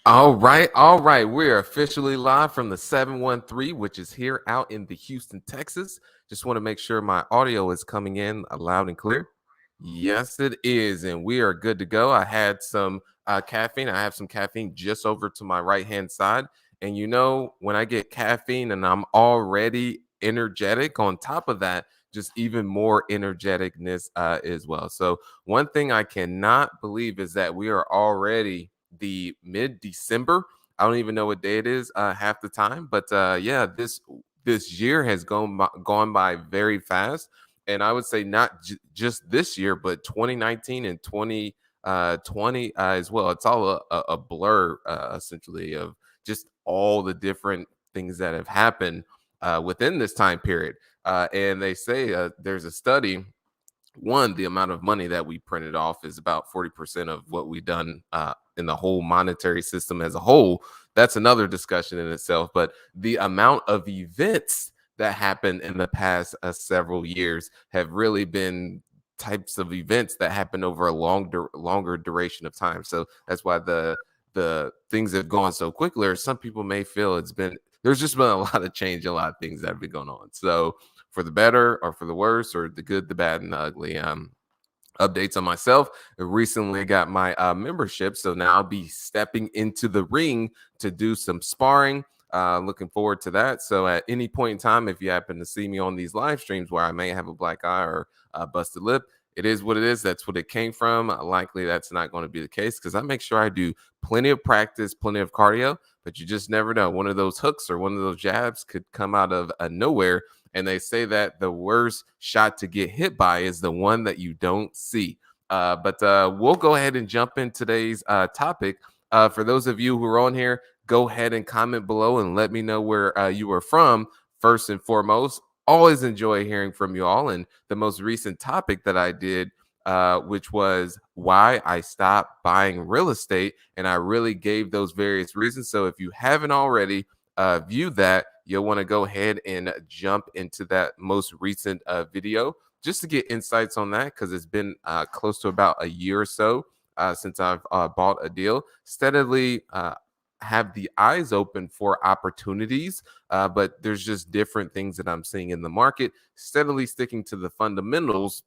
All right. We're officially live from the 713, which is here out in the Houston, Texas. Just want to make sure my audio is coming in loud and clear. Yes, it is, and we are good to go. I had some caffeine. I have some caffeine just over to my right hand side, and when I get caffeine and I'm already energetic, on top of that, just even more energeticness as well. So one thing I cannot believe is that we are already the mid-December. I don't even know what day it is half the time, but yeah, this year has gone by very fast, and I would say not just this year, but 2019 and 2020 as well. It's all a blur essentially of just all the different things that have happened within this time period. And they say there's a study. One, the amount of money that we printed off is about 40% of what we've done in the whole monetary system as a whole. That's another discussion in itself. But the amount of events that happened in the past several years have really been types of events that happen over a longer duration of time. So that's why the things have gone so quickly. Or some people may feel there's just been a lot of change, a lot of things that have been going on. So for the better or for the worse or the good, the bad, and the ugly. Updates on myself. I recently got my membership, so now I'll be stepping into the ring to do some sparring. Looking forward to that. So at any point in time, if you happen to see me on these live streams where I may have a black eye or a busted lip, it is what it is. That's what it came from. Likely that's not going to be the case because I make sure I do plenty of practice, plenty of cardio, but you just never know. One of those hooks or one of those jabs could come out of nowhere. And they say that the worst shot to get hit by is the one that you don't see. But we'll go ahead and jump in today's topic. For those of you who are on here, go ahead and comment below and let me know where you are from. First and foremost, always enjoy hearing from you all. And the most recent topic that I did, which was why I stopped buying real estate. And I really gave those various reasons. So if you haven't already viewed that, you'll want to go ahead and jump into that most recent video just to get insights on that because it's been close to about a year or so since I've bought a deal. Steadily have the eyes open for opportunities, but there's just different things that I'm seeing in the market. Steadily sticking to the fundamentals,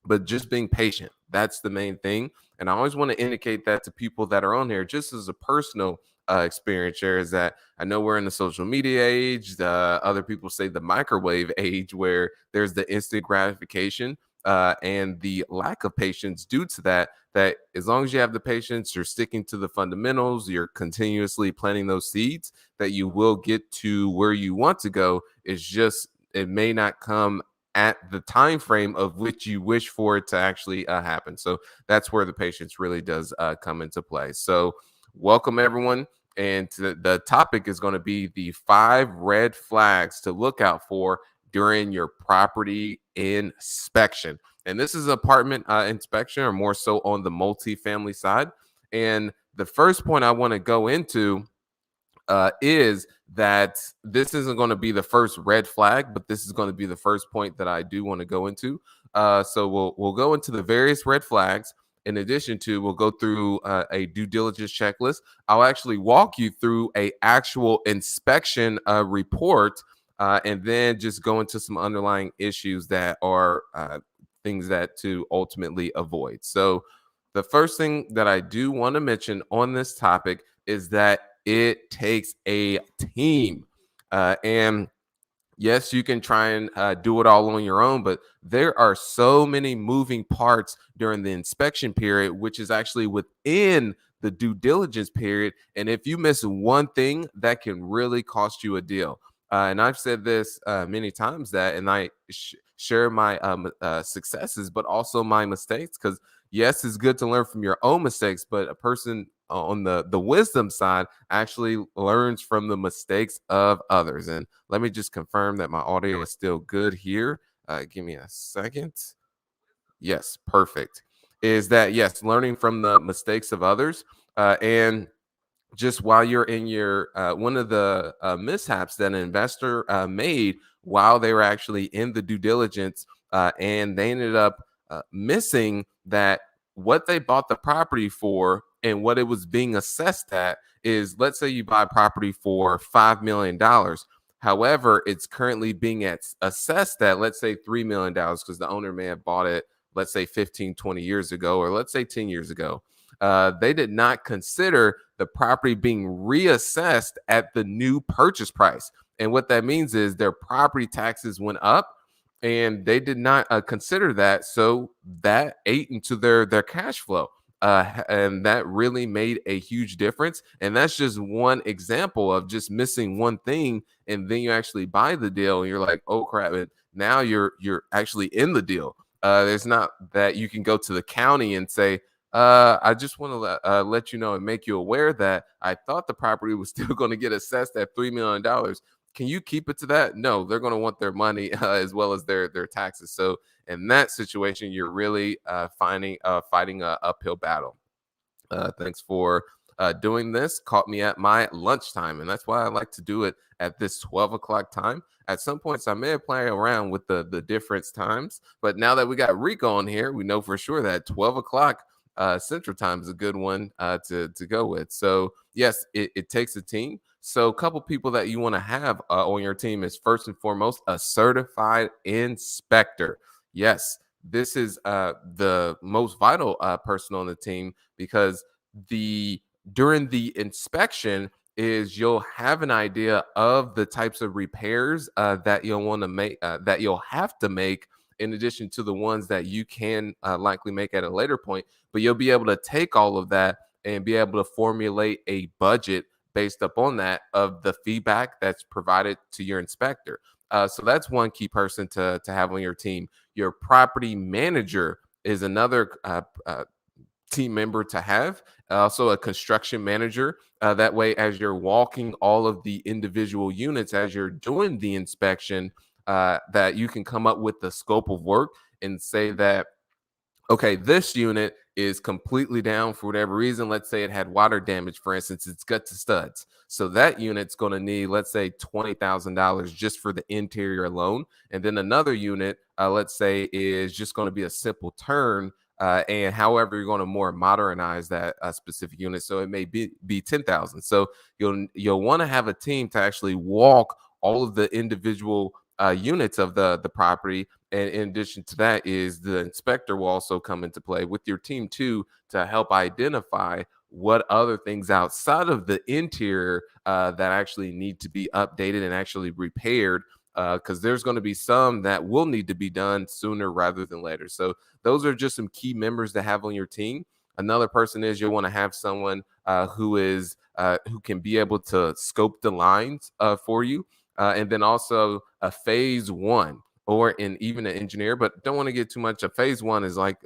but just being patient. That's the main thing. And I always want to indicate that to people that are on here, just as a personal experience share, is that I know we're in the social media age. Other people say the microwave age, where there's the instant gratification and the lack of patience due to that. That as long as you have the patience, you're sticking to the fundamentals, you're continuously planting those seeds, that you will get to where you want to go. It's just it may not come at the time frame of which you wish for it to actually happen. So that's where the patience really does come into play. So welcome everyone. And the topic is going to be the 5 red flags to look out for during your property inspection. And this is apartment inspection, or more so on the multifamily side. And the first point I want to go into is that this isn't going to be the first red flag, but this is going to be the first point that I do want to go into. So we'll go into the various red flags. In addition to, we'll go through a due diligence checklist. I'll actually walk you through a actual inspection report, and then just go into some underlying issues that are things that to ultimately avoid. So the first thing that I do want to mention on this topic is that it takes a team. And yes, you can try and do it all on your own, but there are so many moving parts during the inspection period, which is actually within the due diligence period. And if you miss one thing, that can really cost you a deal. And I've said this many times and I share my successes, but also my mistakes, because yes, it's good to learn from your own mistakes, but a person on the wisdom side actually learns from the mistakes of others. And let me just confirm that my audio is still good here. Give me a second. Yes, perfect. Is that yes, learning from the mistakes of others, and just while you're in your one of the mishaps that an investor made while they were actually in the due diligence, and they ended up missing that what they bought the property for and what it was being assessed at is, let's say you buy property for $5 million. However, it's currently being assessed at, let's say, $3 million because the owner may have bought it, let's say 15, 20 years ago, or let's say 10 years ago. They did not consider the property being reassessed at the new purchase price. And what that means is their property taxes went up and they did not consider that. So that ate into their cash flow. And that really made a huge difference. And that's just one example of just missing one thing. And then you actually buy the deal and you're like, oh crap. And now you're actually in the deal. There's not that you can go to the county and say, I just want to let you know and make you aware that I thought the property was still going to get assessed at $3 million. Can you keep it to that? No, they're going to want their money as well as their taxes. So in that situation, you're really fighting an uphill battle. Thanks for doing this. Caught me at my lunchtime, and that's why I like to do it at this 12 o'clock time. At some points, I may have played around with the difference times, but now that we got Rico on here, we know for sure that 12 o'clock Central Time is a good one to go with. So yes, it takes a team. So a couple people that you want to have on your team is, first and foremost, a certified inspector. Yes, this is the most vital person on the team, because the during the inspection is you'll have an idea of the types of repairs that you'll want to make, that you'll have to make, in addition to the ones that you can likely make at a later point. But you'll be able to take all of that and be able to formulate a budget based upon that of the feedback that's provided to your inspector. So that's one key person to have on your team. Your property manager is another team member to have. Also, a construction manager. That way, as you're walking all of the individual units, as you're doing the inspection, that you can come up with the scope of work and say that, okay, this unit is completely down for whatever reason. Let's say it had water damage, for instance, it's gut to studs. So that unit's going to need, let's say, $20,000 just for the interior alone. And then another unit, let's say, is just going to be a simple turn. And however, you're going to more modernize that specific unit. So it may be 10,000. So you'll want to have a team to actually walk all of the individual units of the property. And in addition to that, is the inspector will also come into play with your team too, to help identify what other things outside of the interior that actually need to be updated and actually repaired, because there's going to be some that will need to be done sooner rather than later. So those are just some key members to have on your team. Another person is, you'll want to have someone who can be able to scope the lines for you. And then also a phase one, or even an engineer, but don't want to get too much. A phase one is like,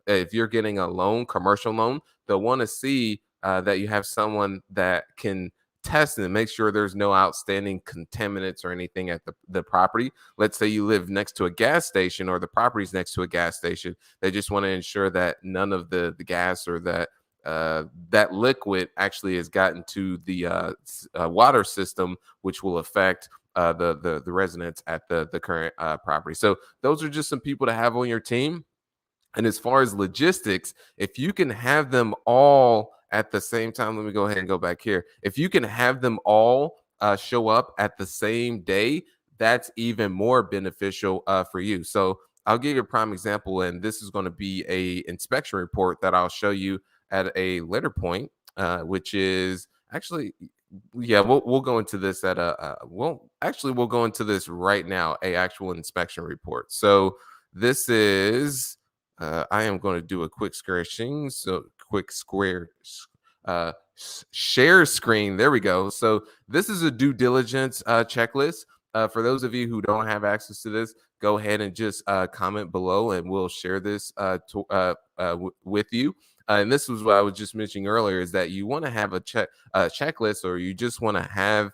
if you're getting a loan, commercial loan, they'll want to see that you have someone that can test and make sure there's no outstanding contaminants or anything at the property. Let's say you live next to a gas station, or the property's next to a gas station. They just want to ensure that none of the gas or that liquid actually has gotten to the water system, which will affect the residents at the current property. So those are just some people to have on your team. And as far as logistics, if you can have them all at the same time, let me go ahead and go back here. If you can have them all show up at the same day, that's even more beneficial for you. So I'll give you a prime example, and this is going to be a inspection report that I'll show you at a later point, which is actually, yeah, we'll go into this at we'll go into this right now, a actual inspection report. So this is, I am going to do a quick scratching. So quick share screen. There we go. So this is a due diligence checklist. For those of you who don't have access to this, go ahead and just comment below, and we'll share this with you. And this was what I was just mentioning earlier, is that you want to have a checklist, or you just want to have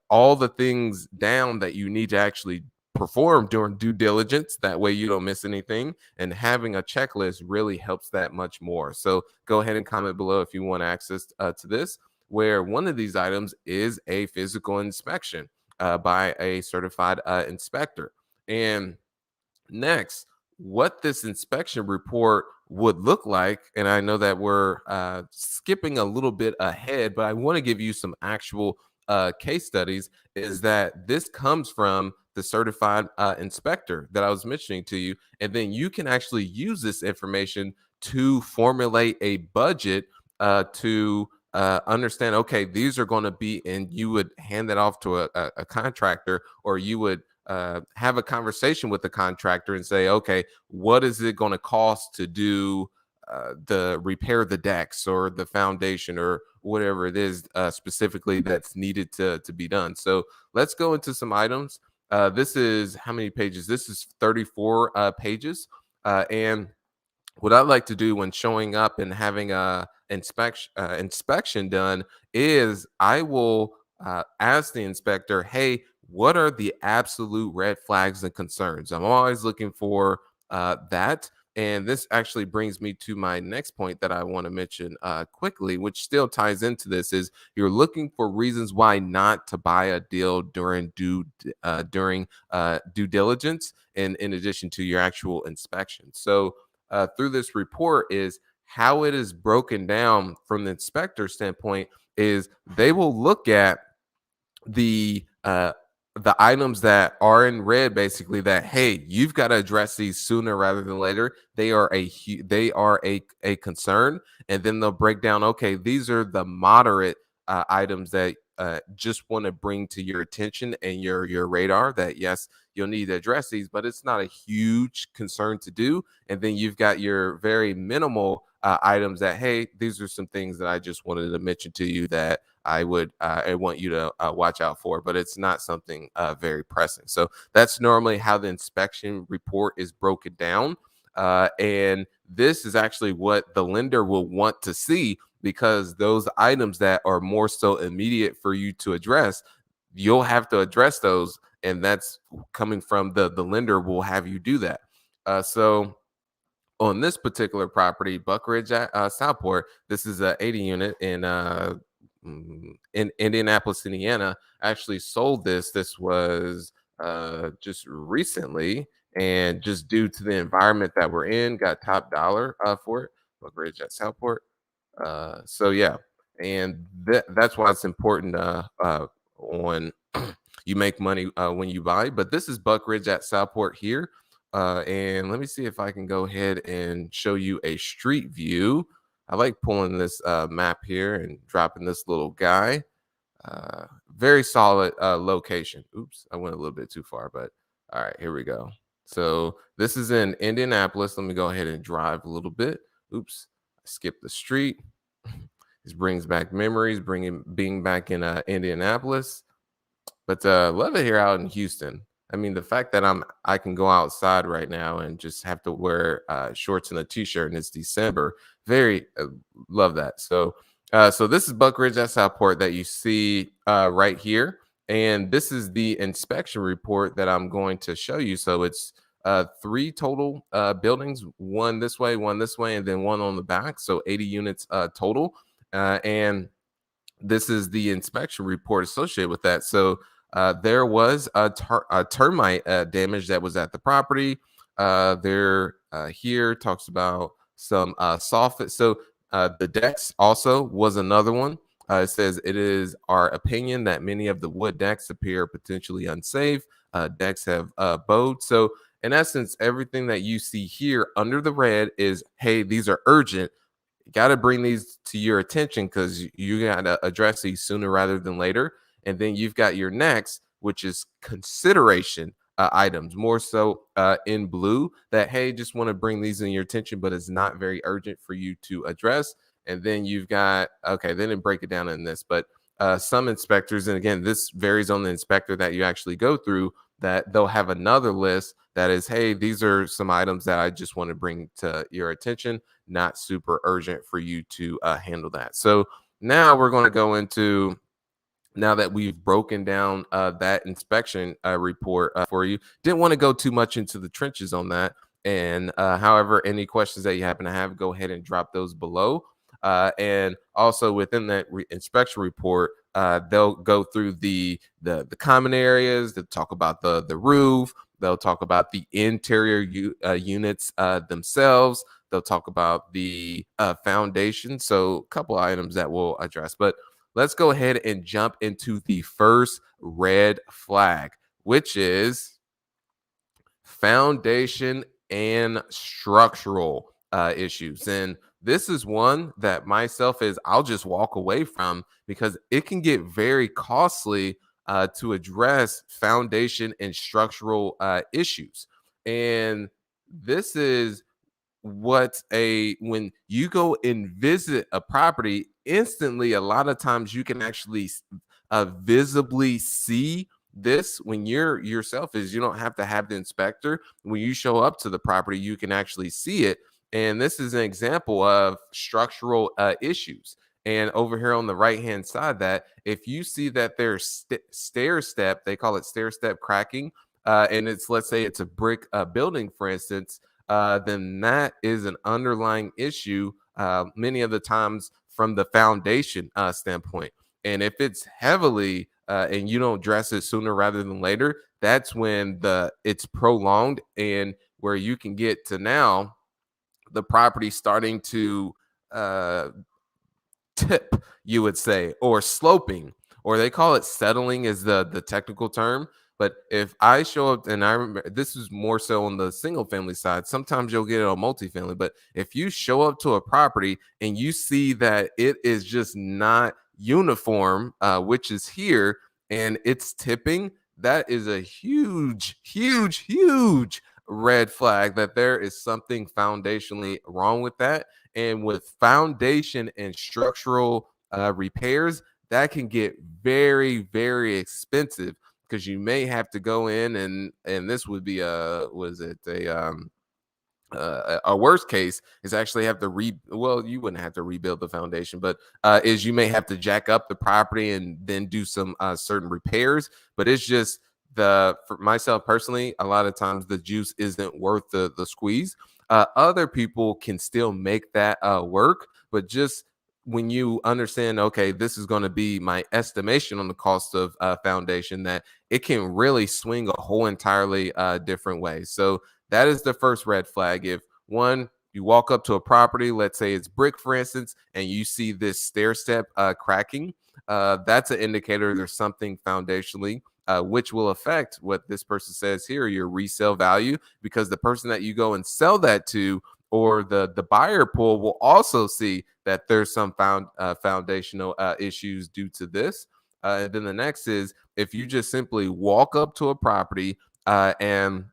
all the things down that you need to actually perform during due diligence. That way you don't miss anything. And having a checklist really helps that much more. So go ahead and comment below if you want access to this, where one of these items is a physical inspection by a certified inspector. And next, what this inspection report would look like, and I know that we're skipping a little bit ahead, but I want to give you some actual case studies, is that this comes from the certified inspector that I was mentioning to you. And then you can actually use this information to formulate a budget to understand, okay, these are going to be, and you would hand that off to a contractor, or you would have a conversation with the contractor and say, okay, what is it going to cost to do the repair the decks or the foundation or whatever it is specifically that's needed to be done. So let's go into some items. This is how many pages? This is 34 pages. And what I like to do when showing up and having a inspection done is I will ask the inspector, hey, what are the absolute red flags and concerns? I'm always looking for that. And this actually brings me to my next point that I want to mention quickly, which still ties into this, is you're looking for reasons why not to buy a deal during due diligence, and in addition to your actual inspection. So through this report is how it is broken down from the inspector standpoint, is they will look at the uh the items that are in red, basically, that hey, you've got to address these sooner rather than later. They are they are a concern. And then they'll break down, okay, these are the moderate items that just want to bring to your attention and your radar, that yes, you'll need to address these, but it's not a huge concern to do. And then you've got your very minimal items that, hey, these are some things that I just wanted to mention to you that I want you to watch out for, but it's not something very pressing. So that's normally how the inspection report is broken down. And this is actually what the lender will want to see, because those items that are more so immediate for you to address, you'll have to address those. And that's coming from the lender will have you do that. So on this particular property, Buck Ridge at Southport, this is a 80 unit in Indianapolis, Indiana. I actually sold this. This was just recently, and just due to the environment that we're in, got top dollar for it. Buck Ridge at Southport. So yeah, and that's why it's important on you make money when you buy. But this is Buck Ridge at Southport here. And let me see if I can go ahead and show you a street view. I like pulling this map here and dropping this little guy. Very solid location. Oops, I went a little bit too far, but all right, here we go. So this is in Indianapolis. Let me go ahead and drive a little bit. Oops, I skipped the street. This brings back memories, being back in Indianapolis. But love it here out in Houston. I mean, the fact that I can go outside right now and just have to wear shorts and a t-shirt, and it's December. Very love that. So this is Buck Ridge at Southport that you see right here, and this is the inspection report that I'm going to show you. So it's 3 total buildings, one this way, and then one on the back. So 80 units total, and this is the inspection report associated with that. So there was a termite damage that was at the property. There here talks about some soffit. So the decks also was another one. It says it is our opinion that many of the wood decks appear potentially unsafe. Decks have bowed. So in essence, everything that you see here under the red is, hey, these are urgent. Got to bring these to your attention because you got to address these sooner rather than later. And then you've got your next, which is consideration items, more so in blue, that, hey, just want to bring these in your attention, but it's not very urgent for you to address. And then you've got, okay, they didn't break it down in this, but some inspectors, and again, this varies on the inspector that you actually go through, that they'll have another list that is, hey, these are some items that I just want to bring to your attention, not super urgent for you to handle that. So now we're going to go into, now that we've broken down that inspection report for you. Didn't want to go too much into the trenches on that. And however, any questions that you happen to have, go ahead and drop those below. And also within that inspection report, they'll go through the common areas. They'll talk about the roof. They'll talk about the interior units themselves. They'll talk about the foundation. So, a couple items that we'll address. But let's go ahead and jump into the first red flag, which is foundation and structural issues. And this is one that myself is I'll just walk away from because it can get very costly to address foundation and structural issues. And this is what a when you go and visit a property instantly, a lot of times you can actually visibly see this when you're yourself, is you don't have to have the inspector. When you show up to the property, you can actually see it. And this is an example of structural issues. And over here on the right hand side, that if you see that there's stair step, they call it stair step cracking, and it's, let's say it's a brick building, for instance, then that is an underlying issue, many of the times from the foundation standpoint. And if it's heavily and you don't address it sooner rather than later, that's when it's prolonged, and where you can get to now the property starting to uh, tip, you would say, or sloping, or they call it settling is the technical term. But if I show up, and I remember this is more so on the single family side, sometimes you'll get it on multifamily, but if you show up to a property and you see that it is just not uniform, which is here, and it's tipping, that is a huge, huge, huge red flag that there is something foundationally wrong with that. And with foundation and structural repairs, that can get very, very expensive, because you may have to go in and this would be a worst case is actually have to well, you wouldn't have to rebuild the foundation, but is you may have to jack up the property and then do some certain repairs. But it's just, for myself personally, a lot of times the juice isn't worth the squeeze. Other people can still make that work, but just when you understand, okay, this is going to be my estimation on the cost of foundation, that it can really swing a whole entirely different way. So that is the first red flag. If one, you walk up to a property, let's say it's brick, for instance, and you see this stair step cracking, that's an indicator there's something foundationally, which will affect what this person says here, your resale value, because the person that you go and sell that to, or the buyer pool, will also see that there's some foundational issues due to this. And then the next is, if you just simply walk up to a property, and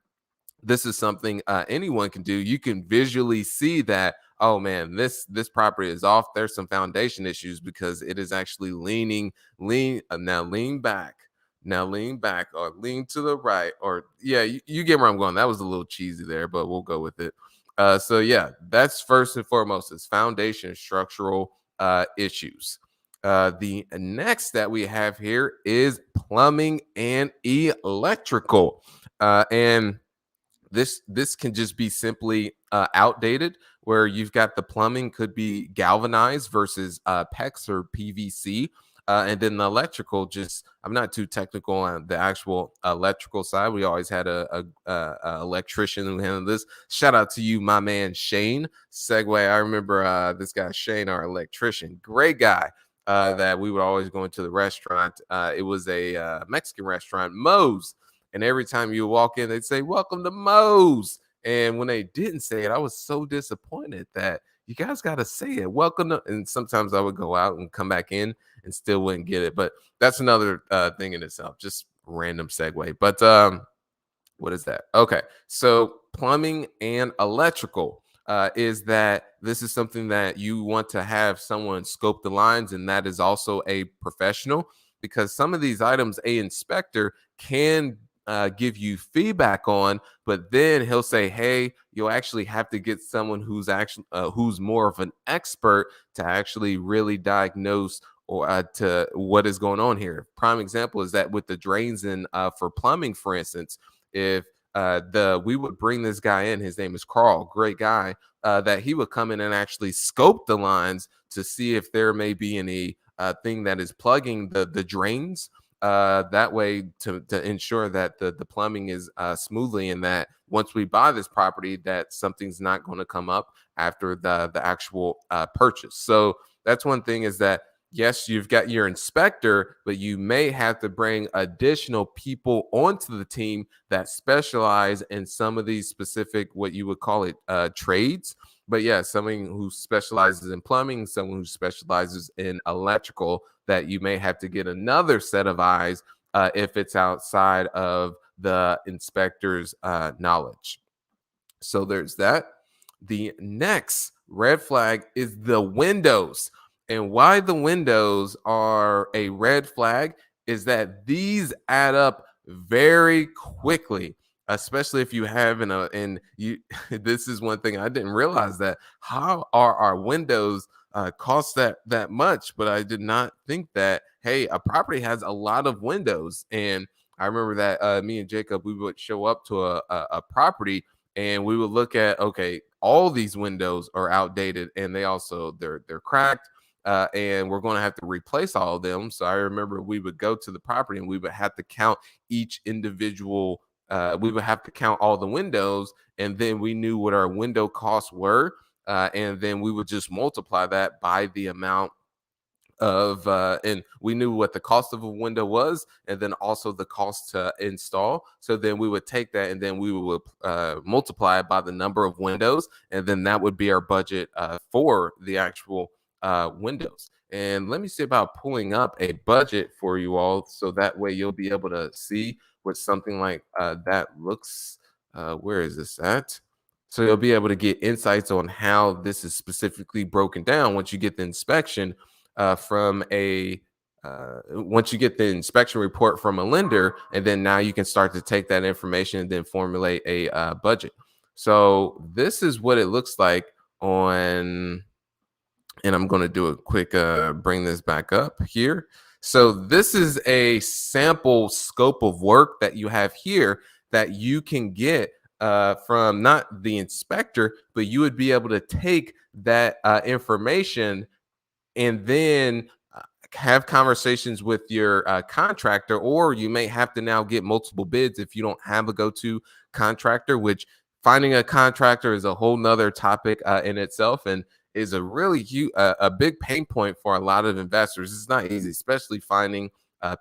this is something anyone can do. You can visually see that, oh man, this property is off. There's some foundation issues because it is actually now lean back. Now lean back, or lean to the right, or yeah, you get where I'm going. That was a little cheesy there, but we'll go with it. So yeah, that's first and foremost, is foundation structural issues. The next that we have here is plumbing and electrical. And this can just be simply outdated, where you've got the plumbing could be galvanized versus PEX or PVC. And then the electrical, just, I'm not too technical on the actual electrical side. We always had a electrician who handled this. Shout out to you, my man Shane. Segue. I remember this guy Shane, our electrician, great guy. That we would always go into the restaurant. It was a Mexican restaurant, Moe's. And every time you walk in, they'd say, "Welcome to Moe's." And when they didn't say it, I was so disappointed that you guys got to say it. Welcome to, and sometimes I would go out and come back in and still wouldn't get it. But that's another thing in itself, just random segue. But what is that? Okay. So plumbing and electrical is that this is something that you want to have someone scope the lines, and that is also a professional, because some of these items a inspector can give you feedback on, but then he'll say, hey, you'll actually have to get someone who's more of an expert to actually really diagnose or to what is going on here. Prime example is that with the drains in for plumbing, for instance, if we would bring this guy in, his name is Carl, great guy, that he would come in and actually scope the lines to see if there may be any thing that is plugging the drains, that way to ensure that the plumbing is smoothly, and that once we buy this property, that something's not going to come up after the actual purchase. So that's one thing, is that yes, you've got your inspector, but you may have to bring additional people onto the team that specialize in some of these specific, what you would call it, trades. But yeah, someone who specializes in plumbing, someone who specializes in electrical, that you may have to get another set of eyes if it's outside of the inspector's knowledge. So there's that. The next red flag is the windows. And why the windows are a red flag is that these add up very quickly, especially if you have and you this is one thing I didn't realize, that how are our windows cost that much, but I did not think that, hey, a property has a lot of windows. And I remember that me and Jacob, we would show up to a property, and we would look at, okay, all these windows are outdated, and they're cracked, and we're going to have to replace all of them. So I remember we would go to the property, and we would have to count each individual. We would have to count all the windows, and then we knew what our window costs were, and then we would just multiply that by the amount of and we knew what the cost of a window was, and then also the cost to install. So then we would take that, and then we would multiply it by the number of windows, and then that would be our budget for the actual windows. And let me see about pulling up a budget for you all, so that way you'll be able to see what something like that looks. Where is this at? So you'll be able to get insights on how this is specifically broken down once you get the inspection from a once you get the inspection report from a lender, and then now you can start to take that information and then formulate a budget. So this is what it looks like on, and I'm going to do a quick bring this back up here. So this is a sample scope of work that you have here that you can get from not the inspector, but you would be able to take that information and then have conversations with your contractor, or you may have to now get multiple bids if you don't have a go-to contractor, which finding a contractor is a whole nother topic in itself, and is a really huge, a big pain point for a lot of investors. It's not easy, especially finding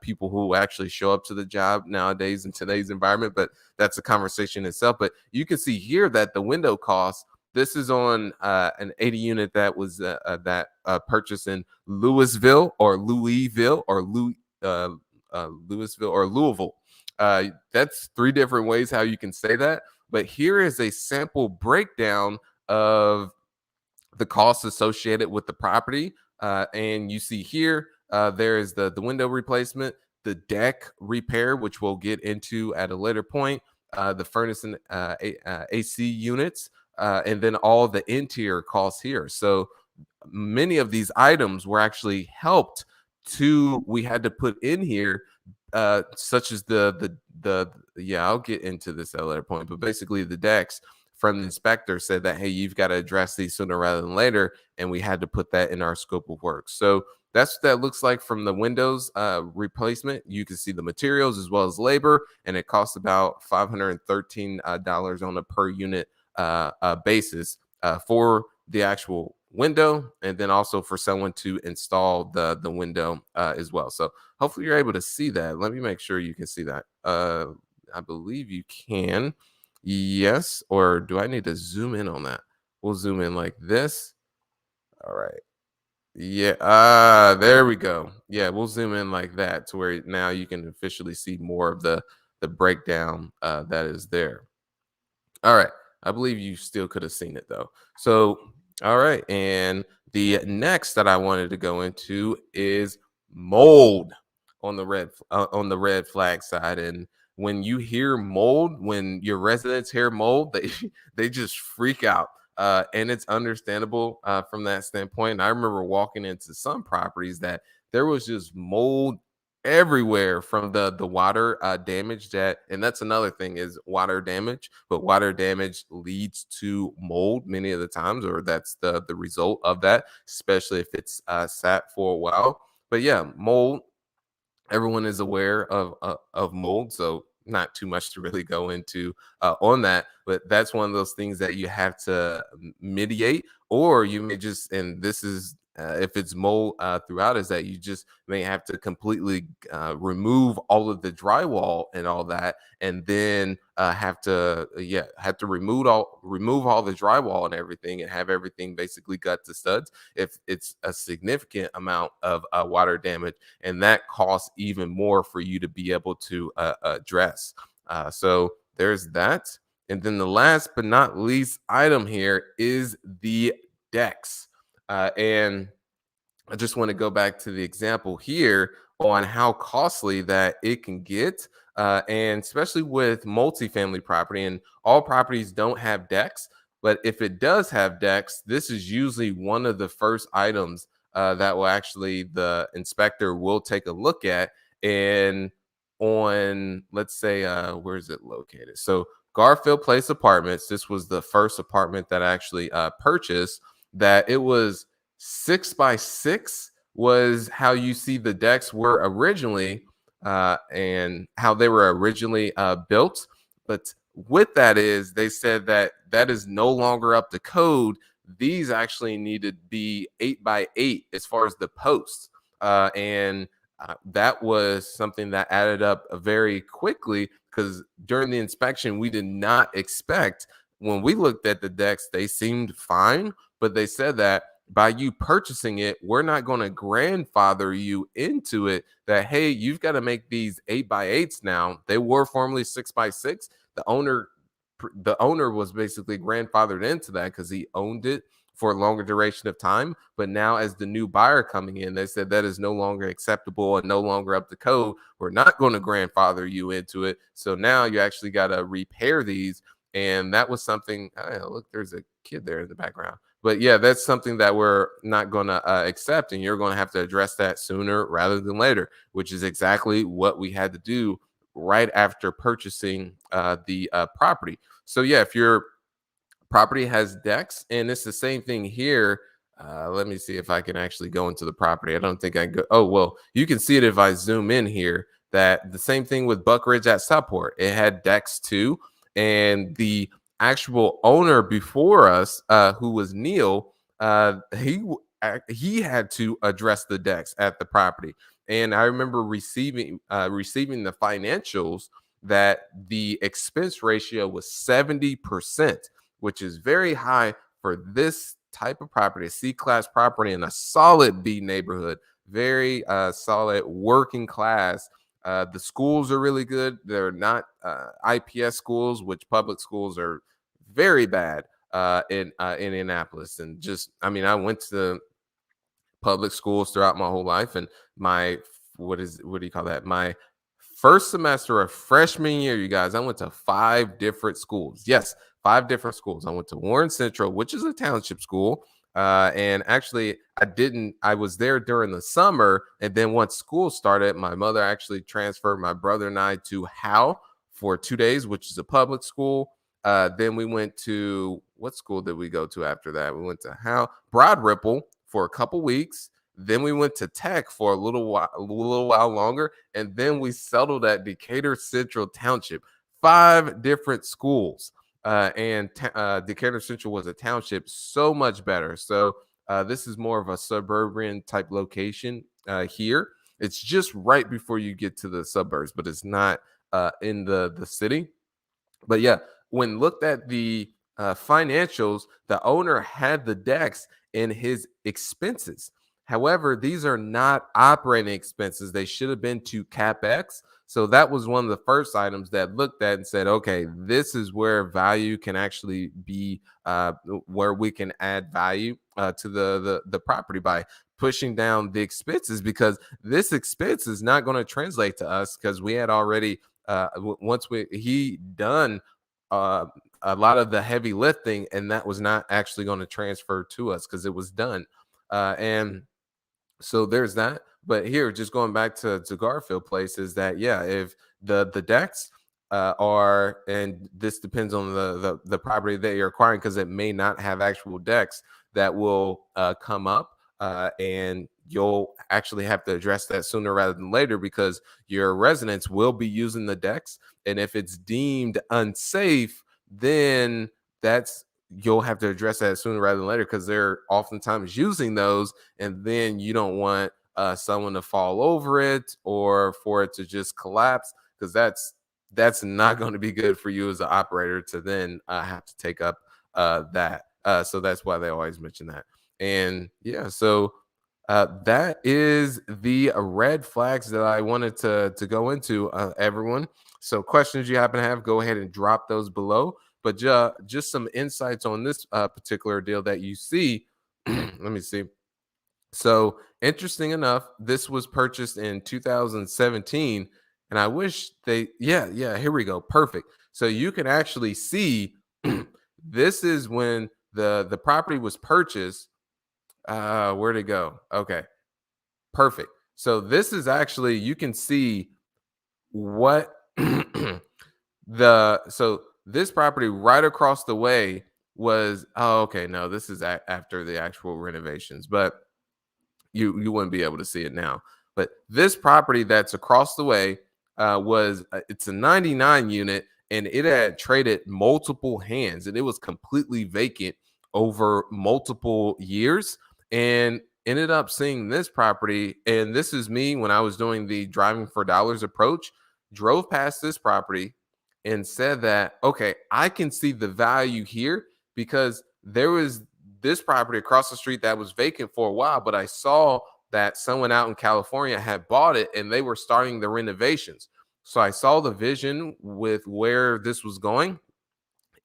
people who actually show up to the job nowadays in today's environment, but that's a conversation itself. But you can see here that the window costs, this is on an 80 unit that was purchased in Louisville or Louisville or Louisville or Louisville. That's three different ways how you can say that. But here is a sample breakdown of the costs associated with the property. And you see here, there is the window replacement, the deck repair, which we'll get into at a later point, the furnace and AC units, and then all the interior costs here. So many of these items were actually helped we had to put in here, such as yeah, I'll get into this at a later point, but basically the decks from the inspector said that, hey, you've got to address these sooner rather than later, and we had to put that in our scope of work. So that's what that looks like from the windows replacement. You can see the materials as well as labor, and it costs about $513 on a per unit basis for the actual window, and then also for someone to install the window as well. So hopefully you're able to see that. Let me make sure you can see that. I believe you can. Yes, or do I need to zoom in on that? We'll zoom in like this. All right. Yeah, there we go. Yeah, we'll zoom in like that to where now you can officially see more of the breakdown that is there. All right. I believe you still could have seen it though. So, all right. And the next that I wanted to go into is mold on the red flag side. And when you hear mold, when your residents hear mold, they just freak out. And it's understandable from that standpoint. And I remember walking into some properties that there was just mold everywhere from the water damage, and that's another thing, is water damage. But water damage leads to mold many of the times, or that's the result of that, especially if it's sat for a while. But yeah, mold, everyone is aware of mold. So not too much to really go into on that, but that's one of those things that you have to mitigate, or you may just, and this is if it's mold throughout, is that you just may have to completely remove all of the drywall and all that, and then have to remove all the drywall and everything, and have everything basically gut to studs if it's a significant amount of water damage, and that costs even more for you to be able to address. So there's that. And then the last but not least item here is the decks. And I just want to go back to the example here on how costly that it can get. And especially with multifamily property, and all properties don't have decks. But if it does have decks, this is usually one of the first items that will actually the inspector will take a look at. And on, let's say, where is it located? So Garfield Place Apartments, this was the first apartment that I actually purchased, that it was 6 by 6 was how you see the decks were originally, and how they were originally built. But with that is, they said that that is no longer up to code. These actually need to be 8 by 8 as far as the posts. And that was something that added up very quickly, because during the inspection, we did not expect, when we looked at the decks, they seemed fine, but they said that by you purchasing it, we're not going to grandfather you into it, that, hey, you've got to make these 8 by 8s now. They were formerly 6 by 6. The owner was basically grandfathered into that because he owned it for a longer duration of time. But now, as the new buyer coming in, they said that is no longer acceptable and no longer up to code. We're not going to grandfather you into it. So now you actually got to repair these. And that was something. Look, there's a kid there in the background. But yeah, that's something that we're not going to accept. And you're going to have to address that sooner rather than later, which is exactly what we had to do right after purchasing the property. So yeah, if your property has decks, and it's the same thing here. Let me see if I can actually go into the property. I don't think I go. Oh, well, you can see it if I zoom in here, that the same thing with Buck Ridge at Southport. It had decks too. And the actual owner before us, who was Neil, he had to address the decks at the property. And I remember receiving the financials that the expense ratio was 70%, which is very high for this type of property, a C-class property in a solid B neighborhood, very solid working class. The schools are really good. They're not IPS schools, which public schools are very bad in Indianapolis. And just, I mean, I went to public schools throughout my whole life, and my what do you call that? My first semester of freshman year, you guys, I went to 5 different schools. Yes, 5 different schools. I went to Warren Central, which is a township school. And actually, I was there during the summer. And then once school started, my mother actually transferred my brother and I to Howe for 2 days, which is a public school. Then we went to, what school did we go to after that? We went to Howe, Broad Ripple for a couple weeks. Then we went to Tech for a little while longer, and then we settled at Decatur Central Township. 5 different schools, and Decatur Central was a township, so much better. So this is more of a suburban type location here. It's just right before you get to the suburbs, but it's not in the city. But yeah, when looked at the financials, the owner had the decks in his expenses. However, these are not operating expenses. They should have been to CapEx. So that was one of the first items that looked at and said, okay, this is where value can actually be, where we can add value to the property by pushing down the expenses, because this expense is not going to translate to us, because we had already once he done uh, a lot of the heavy lifting, and that was not actually going to transfer to us because it was done. And so there's that. But here, just going back to Garfield Place, is that, yeah, if the decks are, and this depends on the property that you're acquiring, because it may not have actual decks that will come up, and you'll actually have to address that sooner rather than later because your residents will be using the decks. And if it's deemed unsafe, then that's you'll have to address that sooner rather than later because they're oftentimes using those, and then you don't want someone to fall over it or for it to just collapse because that's not going to be good for you as an operator to then have to take up that. So that's why they always mention that. And yeah, so that is the red flags that I wanted to go into, everyone. So questions you happen to have, go ahead and drop those below. But just some insights on this particular deal that you see. Let me see. So interesting enough, this was purchased in 2017, and I wish yeah, here we go, perfect. So you can actually see this is when the property was purchased. Where'd it go? Okay, perfect. So this is actually you can see what so this property right across the way was. Oh, okay, no, this is after the actual renovations, but you wouldn't be able to see it now. But this property that's across the way was it's a 99 unit, and it had traded multiple hands, and it was completely vacant over multiple years, and ended up seeing this property. And this is me when I was doing the driving for dollars approach, drove past this property and said that, okay, I can see the value here because there was this property across the street that was vacant for a while, but I saw that someone out in California had bought it and they were starting the renovations. So I saw the vision with where this was going,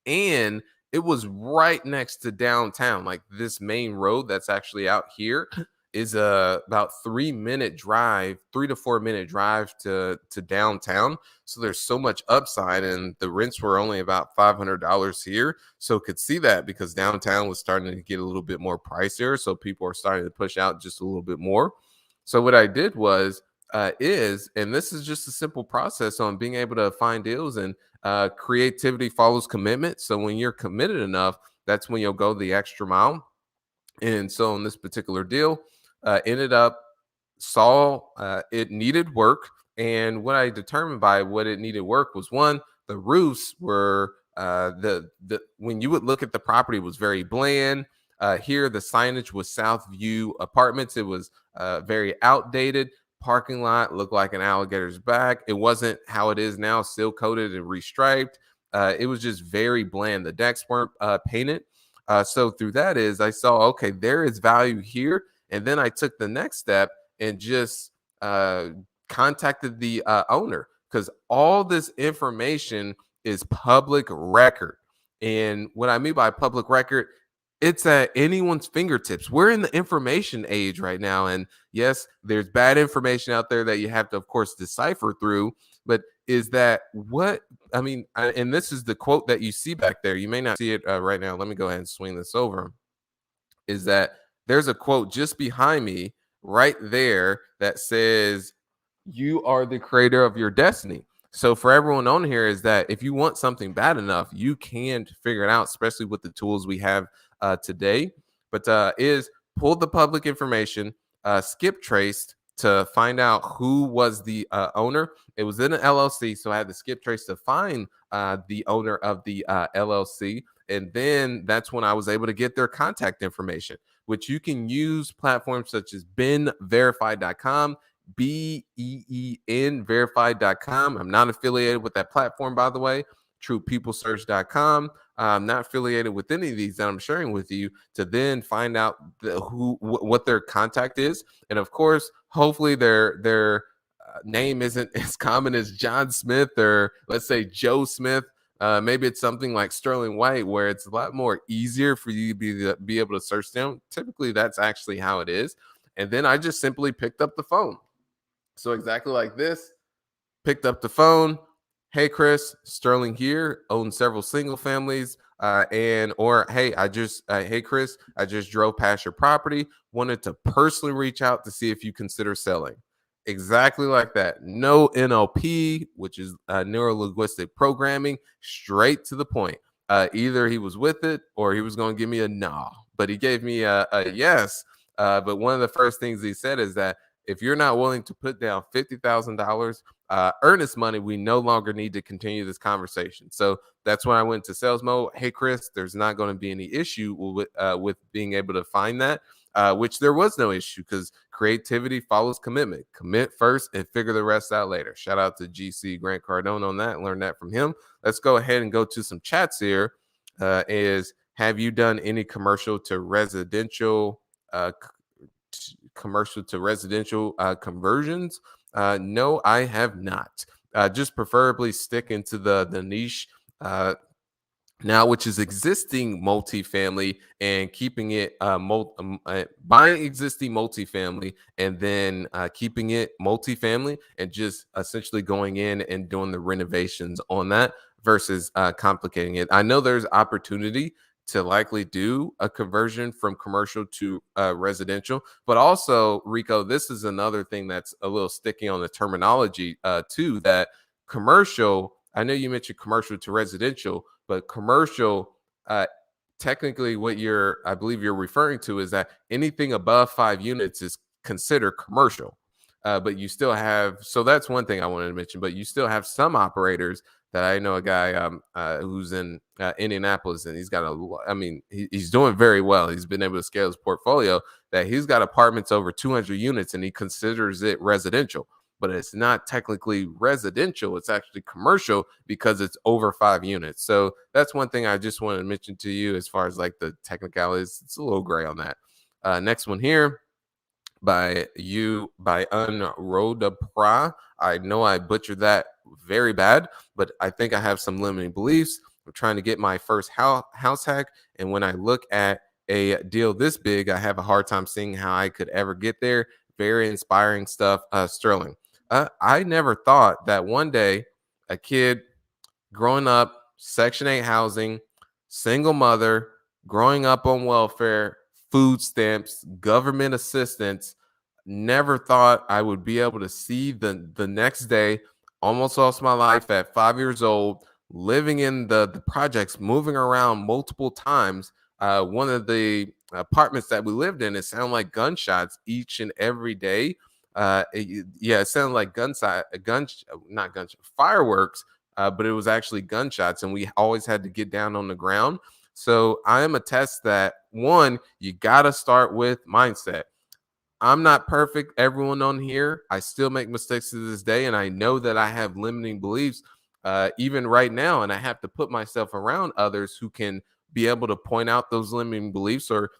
and it was right next to downtown. Like this main road that's actually out here is a about 3 minute drive, 3 to 4 minute drive to downtown. So there's so much upside, and the rents were only about $500 here. So could see that because downtown was starting to get a little bit more pricier. So people are starting to push out just a little bit more. So what I did was and this is just a simple process on being able to find deals, and creativity follows commitment. So when you're committed enough, that's when you'll go the extra mile. And so in this particular deal, ended up saw it needed work. And what I determined by what it needed work was, one, the roofs were the when you would look at the property, it was very bland. Here the signage was South View Apartments. It was very outdated. Parking lot looked like an alligator's back. It wasn't how it is now, seal coated and restriped. It was just very bland. The decks weren't painted. So through that is I saw, okay, there is value here. And then I took the next step and just contacted the owner, because all this information is public record. And what I mean by public record, it's at anyone's fingertips. We're in the information age right now. And yes, there's bad information out there that you have to, of course, decipher through. But is that what I mean? And this is the quote that you see back there. You may not see it right now. Let me go ahead and swing this over. Is that there's a quote just behind me right there that says, "You are the creator of your destiny." So for everyone on here, is that if you want something bad enough, you can figure it out, especially with the tools we have today. But is pull the public information, skip traced to find out who was the owner. It was in an LLC, so I had to skip trace to find the owner of the LLC. And then that's when I was able to get their contact information, which you can use platforms such as benverified.com, BEEN verified.com. I'm not affiliated with that platform, by the way. TruePeopleSearch.com. I'm not affiliated with any of these that I'm sharing with you, to then find out what their contact is. And of course, hopefully their name isn't as common as John Smith, or let's say Joe Smith. Maybe it's something like Sterling White, where it's a lot more easier for you to be able to search them. Typically, that's actually how it is. And then I just simply picked up the phone. So exactly like this, picked up the phone. Hey, Chris, Sterling here, own several single families. Hey, Chris, I just drove past your property. Wanted to personally reach out to see if you consider selling. Exactly like that. No NLP, which is neuro-linguistic programming, straight to the point. Either he was with it or he was going to give me a no, but he gave me a yes. But one of the first things he said is that if you're not willing to put down $50,000 earnest money, we no longer need to continue this conversation. So that's when I went to sales mode. Hey, Chris, there's not going to be any issue with being able to find that, which there was no issue because creativity follows commitment. Commit first and figure the rest out later. Shout out to GC Grant Cardone on that. Learn that from him. Let's go ahead and go to some chats here. Is have you done any commercial to residential conversions? No, I have not. Just preferably stick into the niche now, which is existing multifamily and keeping it buying existing multifamily and then keeping it multifamily and just essentially going in and doing the renovations on that versus complicating it. I know there's opportunity to likely do a conversion from commercial to residential, but also, Rico, this is another thing that's a little sticky on the terminology too, that commercial, I know you mentioned commercial to residential, but commercial, technically, I believe you're referring to is that anything above 5 units is considered commercial. But you still have, so that's one thing I wanted to mention. But you still have some operators that I know a guy who's in Indianapolis, and he's got he's doing very well. He's been able to scale his portfolio. That he's got apartments over 200 units, and he considers it residential. But it's not technically residential. It's actually commercial because it's over 5 units. So that's one thing I just wanted to mention to you as far as like the technicalities. It's a little gray on that. Next one here by Unrodapra. I know I butchered that very bad, but I think I have some limiting beliefs. I'm trying to get my first house hack. And when I look at a deal this big, I have a hard time seeing how I could ever get there. Very inspiring stuff, Sterling. I never thought that one day a kid growing up, Section 8 housing, single mother, growing up on welfare, food stamps, government assistance, never thought I would be able to see the next day. Almost lost my life at 5 years old, living in the projects, moving around multiple times. One of the apartments that we lived in, it sounded like gunshots each and every day. It sounded like not gunshots, fireworks, but it was actually gunshots, and we always had to get down on the ground. So I am a test that one, you got to start with mindset. I'm not perfect. Everyone on here, I still make mistakes to this day, and I know that I have limiting beliefs even right now, and I have to put myself around others who can be able to point out those limiting beliefs. Or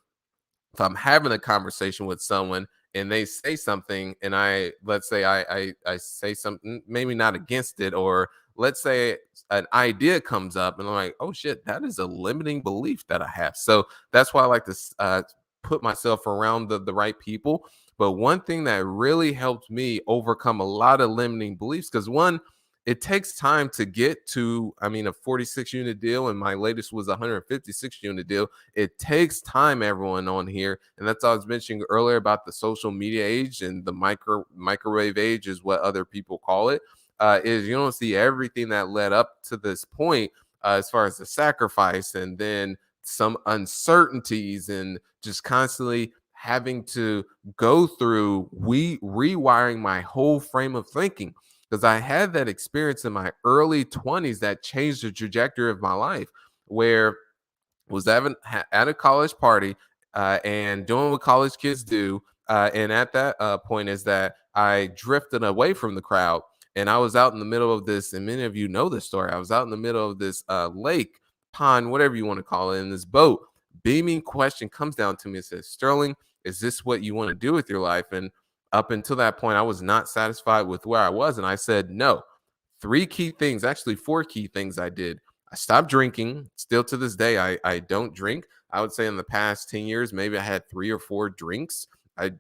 if I'm having a conversation with someone and they say something, and let's say I say something maybe not against it, or let's say an idea comes up and I'm like, oh shit, that is a limiting belief that I have. So that's why I like to put myself around the right people. But one thing that really helped me overcome a lot of limiting beliefs, because one, it takes time to get to, a 46 unit deal, and my latest was a 156 unit deal. It takes time, everyone on here. And that's what I was mentioning earlier about the social media age and the microwave age is what other people call it. Is you don't see everything that led up to this point as far as the sacrifice and then some uncertainties and just constantly having to go through rewiring my whole frame of thinking, because I had that experience in my early 20s that changed the trajectory of my life, where was at a college party and doing what college kids do. And at that point is that I drifted away from the crowd, and I was out in the middle of this, and many of you know this story. I was out in the middle of this lake, pond, whatever you want to call it, in this boat. Beaming question comes down to me and says, Sterling, is this what you want to do with your life? And up until that point, I was not satisfied with where I was. And I said, no. 4 key things I did. I stopped drinking. Still to this day, I don't drink. I would say in the past 10 years, maybe I had 3 or 4 drinks. I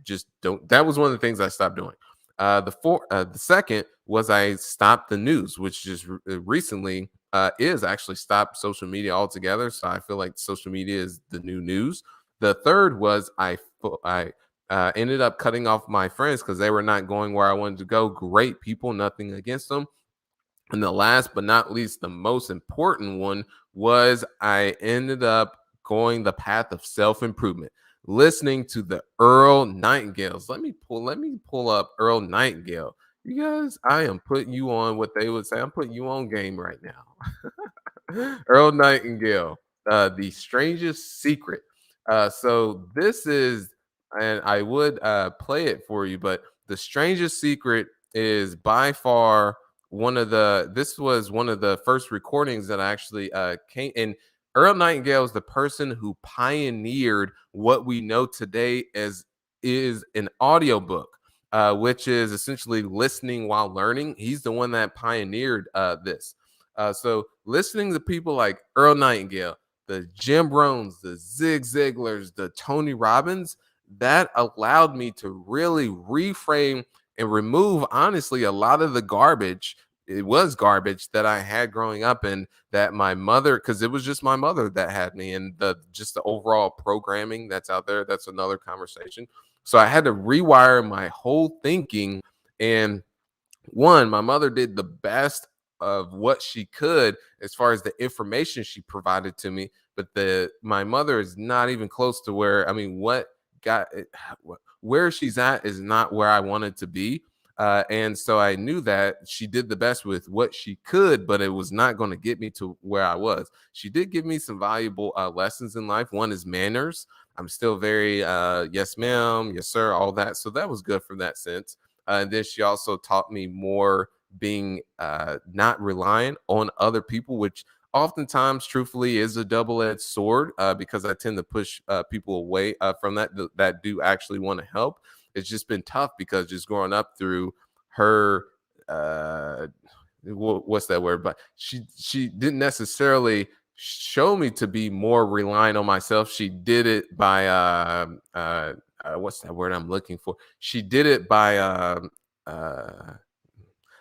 just don't. That was one of the things I stopped doing. The second was I stopped the news, which just recently is actually stopped social media altogether. So I feel like social media is the new news. The third was I ended up cutting off my friends because they were not going where I wanted to go. Great people, nothing against them. And the last but not least, the most important one was I ended up going the path of self-improvement, listening to the Earl Nightingales. Let me pull up Earl Nightingale. You guys, I am putting you on what they would say. I'm putting you on game right now. Earl Nightingale, The Strangest Secret. So this is, and I would play it for you, but The Strangest Secret is by far this was one of the first recordings that I actually came in. Earl Nightingale is the person who pioneered what we know today as is an audiobook, which is essentially listening while learning. He's the one that pioneered this. So listening to people like Earl Nightingale, the Jim Rohns, the Zig Ziglars, the Tony Robbins, that allowed me to really reframe and remove, honestly, a lot of the garbage. It was garbage that I had growing up, and that my mother, because it was just my mother that had me, and the overall programming that's out there. That's another conversation. So I had to rewire my whole thinking. And one, my mother did the best of what she could as far as the information she provided to me, but the my mother is not even close to where, I mean, what got where she's at is not where I wanted to be. And so I knew that she did the best with what she could, but it was not going to get me to where I was. She did give me some valuable lessons in life. One is manners. I'm still very yes ma'am, yes sir, all that, so that was good from that sense. And then she also taught me more being not reliant on other people, which oftentimes, truthfully, is a double-edged sword, because I tend to push people away from that do actually want to help. It's just been tough because just growing up through her, uh, what's that word? But she didn't necessarily show me to be more reliant on myself. She did it by what's that word I'm looking for? She did it uh,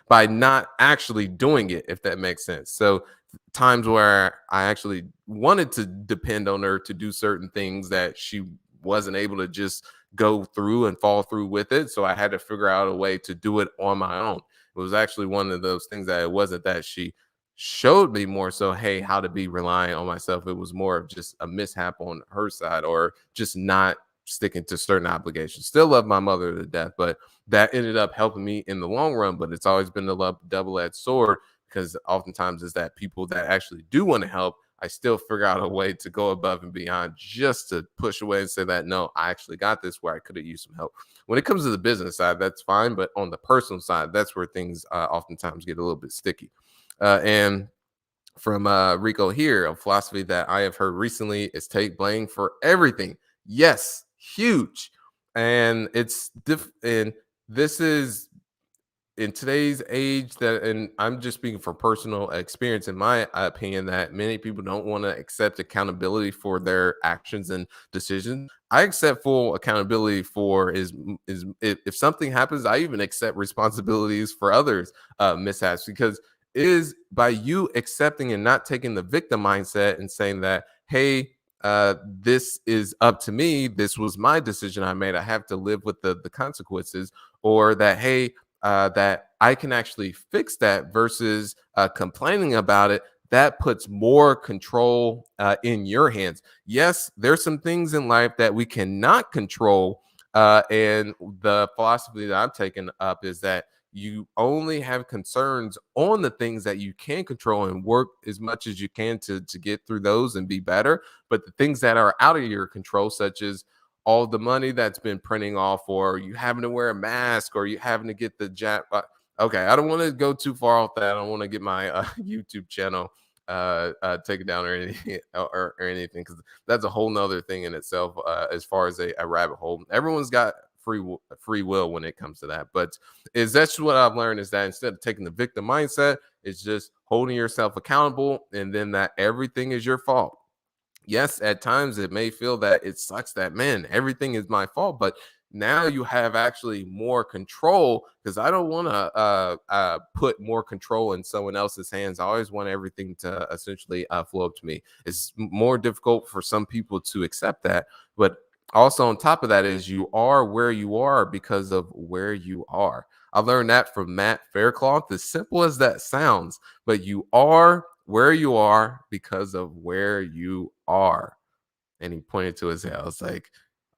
by not actually doing it, if that makes sense. So times where I actually wanted to depend on her to do certain things that she wasn't able to just go through and fall through with it. So I had to figure out a way to do it on my own. It was actually one of those things that it wasn't that she showed me more so, hey, how to be reliant on myself. It was more of just a mishap on her side, or just not sticking to certain obligations. Still love my mother to death, but that ended up helping me in the long run. But it's always been a double-edged sword, because oftentimes is that people that actually do want to help, I still figure out a way to go above and beyond just to push away and say that no, I actually got this where I could have used some help. When it comes to the business side, that's fine, but on the personal side, that's where things oftentimes get a little bit sticky. And from Rico here, a philosophy that I have heard recently is take blame for everything. Yes, huge. And and this is in today's age, that, and I'm just speaking from personal experience, in my opinion, that many people don't want to accept accountability for their actions and decisions. I accept full accountability for is if something happens, I even accept responsibilities for others mishaps, because it is by you accepting and not taking the victim mindset and saying that, hey, this is up to me, this was my decision I made, I have to live with the consequences. Or that, hey, that I can actually fix that, versus complaining about it. That puts more control in your hands. Yes, there's some things in life that we cannot control. And the philosophy that I'm taking up is that you only have concerns on the things that you can control, and work as much as you can to get through those and be better. But the things that are out of your control, such as all the money that's been printing off, or you having to wear a mask, or you having to get the jab. Okay, I don't want to go too far off that. I don't want to get my YouTube channel taken down or anything, or anything, because that's a whole nother thing in itself, as far as a rabbit hole. Everyone's got free will when it comes to that. But is that's what I've learned, is that instead of taking the victim mindset, it's just holding yourself accountable, and then that everything is your fault. Yes, at times it may feel that it sucks that, man, everything is my fault, but now you have actually more control, because I don't want to put more control in someone else's hands. I always want everything to essentially flow up to me. It's more difficult for some people to accept that, but also on top of that is you are where you are because of where you are. I learned that from Matt Faircloth. As simple as that sounds, but you are where you are because of where you are. And he pointed to his head. I was like,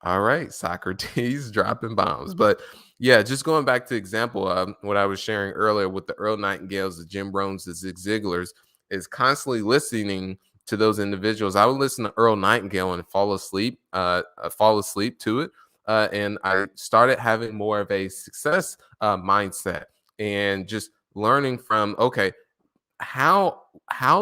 All right, Socrates dropping bombs. But yeah, just going back to example, what I was sharing earlier with the Earl Nightingales, the Jim Rohns, the Zig Ziglars, is constantly listening to those individuals. I would listen to Earl Nightingale and fall asleep to it. And I started having more of a success mindset and just learning from, okay, how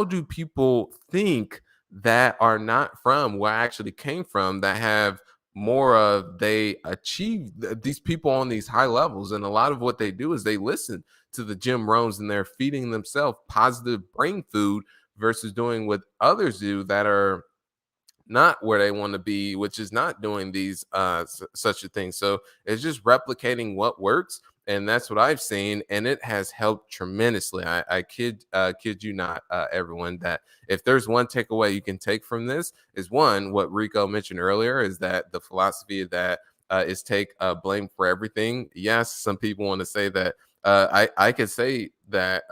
do people think that are not from where I actually came from, that have more of they achieve these people on these high levels, and a lot of what they do is they listen to the Jim Rohns and they're feeding themselves positive brain food versus doing what others do that are not where they want to be, which is not doing these such a thing. So it's just replicating what works, and that's what I've seen, and it has helped tremendously. I kid you not, everyone, that if there's one takeaway you can take from this, is one, what Rico mentioned earlier, is that the philosophy that is take blame for everything. Yes, some people want to say that. I could say that.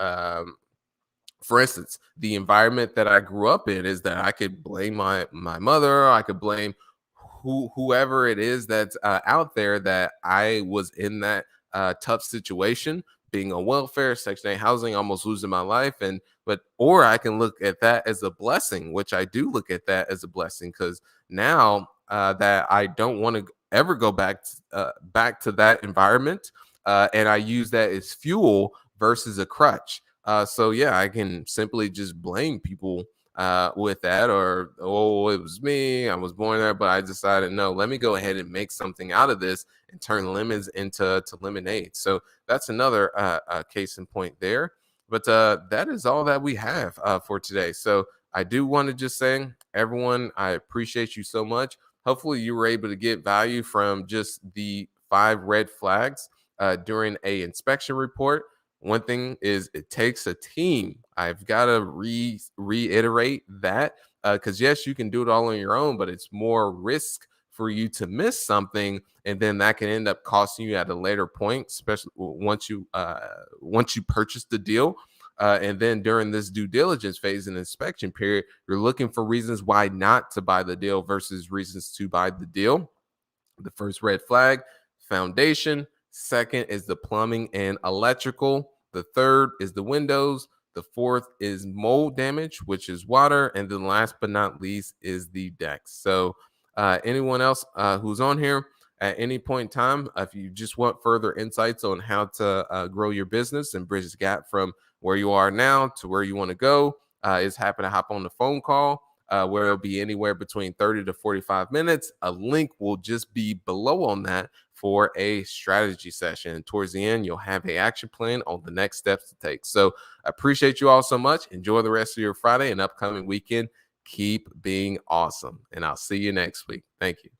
For instance, the environment that I grew up in is that I could blame my mother, I could blame whoever it is that's out there, that I was in that tough situation, being on welfare, Section 8 housing, almost losing my life, and but or I can look at that as a blessing, which I do look at that as a blessing, because now that I don't want to ever go back to that environment, and I use that as fuel versus a crutch. So yeah, I can simply just blame people with that, or oh, it was me, I was born there, but I decided no, let me go ahead and make something out of this and turn lemons into lemonade. So that's another case in point there. But that is all that we have for today. So I do want to just say, everyone, I appreciate you so much. Hopefully, you were able to get value from just the 5 red flags during a inspection report. One thing is, it takes a team. I've got to reiterate that, because yes, you can do it all on your own, but it's more risk for you to miss something, and then that can end up costing you at a later point, especially once you purchase the deal. And then during this due diligence phase and inspection period, you're looking for reasons why not to buy the deal versus reasons to buy the deal. The first red flag, foundation. Second is the plumbing and electrical. The third is the windows. The fourth is mold damage, which is water. And then last but not least is the decks. So anyone else who's on here at any point in time, if you just want further insights on how to grow your business and bridge the gap from where you are now to where you want to go, is happy to hop on the phone call, where it'll be anywhere between 30 to 45 minutes. A link will just be below on that for a strategy session. Towards the end, you'll have an action plan on the next steps to take. So I appreciate you all so much. Enjoy the rest of your Friday and upcoming weekend. Keep being awesome. And I'll see you next week. Thank you.